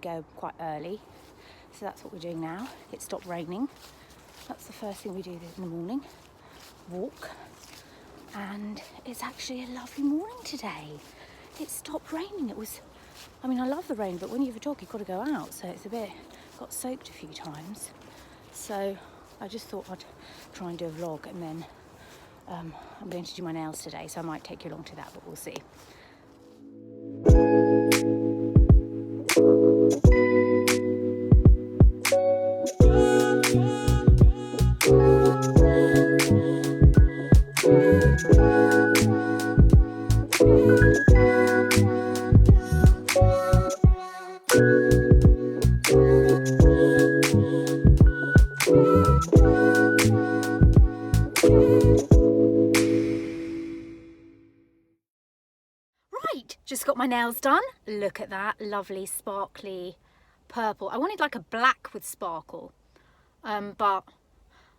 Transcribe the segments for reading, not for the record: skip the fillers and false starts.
go quite early. So that's what we're doing now. It stopped raining. That's the first thing we do in the morning. Walk. And it's actually a lovely morning today. It stopped raining. I love the rain, but when you have a dog, you've got to go out. So it's got soaked a few times. So I just thought I'd try and do a vlog, and then I'm going to do my nails today, so I might take you along to that, but we'll see. Just got my nails done. Look at that lovely sparkly purple. I wanted like a black with sparkle, but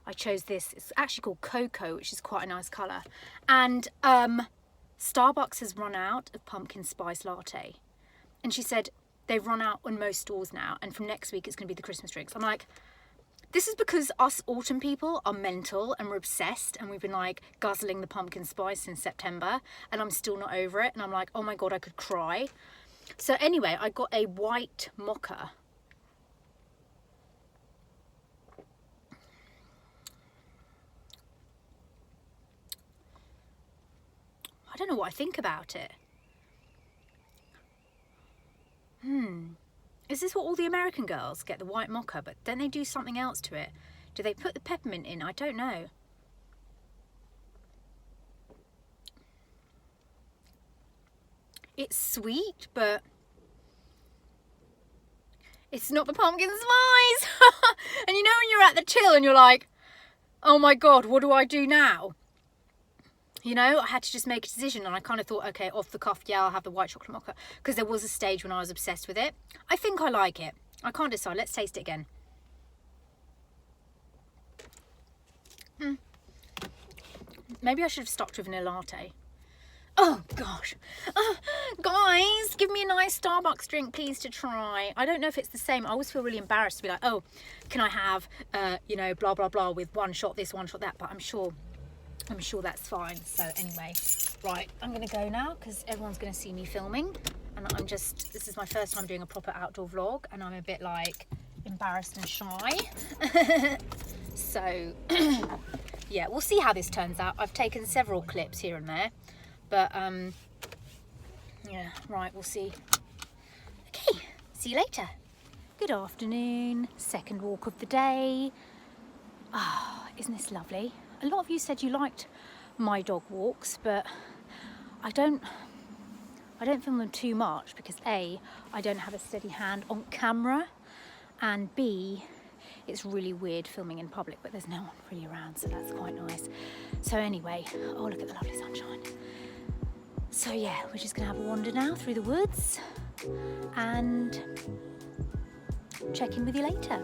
I chose this. It's actually called Cocoa, which is quite a nice colour. And Starbucks has run out of pumpkin spice latte, and she said they've run out on most stores now, and from next week it's going to be the Christmas drinks. I'm like, this is because us autumn people are mental and we're obsessed, and we've been like guzzling the pumpkin spice since September, and I'm still not over it, and I'm like, oh my god, I could cry. So anyway, I got a white mocha. I don't know what I think about it. Is this what all the American girls get, the white mocha, but don't they do something else to it? Do they put the peppermint in? I don't know. It's sweet, but it's not the pumpkin spice. And you know when you're at the till and you're like, oh my god, what do I do now? You know, I had to just make a decision, and I kind of thought, okay, off the cuff, yeah, I'll have the white chocolate mocha, because there was a stage when I was obsessed with it. I think I like it. I can't decide. Let's taste it again. Maybe I should have stuck to vanilla latte. Oh gosh. Guys, give me a nice Starbucks drink, please, to try. I don't know if it's the same. I always feel really embarrassed to be like, oh, can I have, you know, blah, blah, blah, with one shot this, one shot that, but I'm sure that's fine. So anyway, right, I'm gonna go now because everyone's gonna see me filming, and this is my first time doing a proper outdoor vlog, and I'm a bit like embarrassed and shy. So yeah, we'll see how this turns out. I've taken several clips here and there, but yeah, right, we'll see. Okay, see you later. Good afternoon, second walk of the day. Isn't this lovely? A lot of you said you liked my dog walks, but I don't film them too much because A, I don't have a steady hand on camera, and B, it's really weird filming in public, but there's no one really around, so that's quite nice. So anyway, oh, look at the lovely sunshine. So yeah, we're just gonna have a wander now through the woods and check in with you later.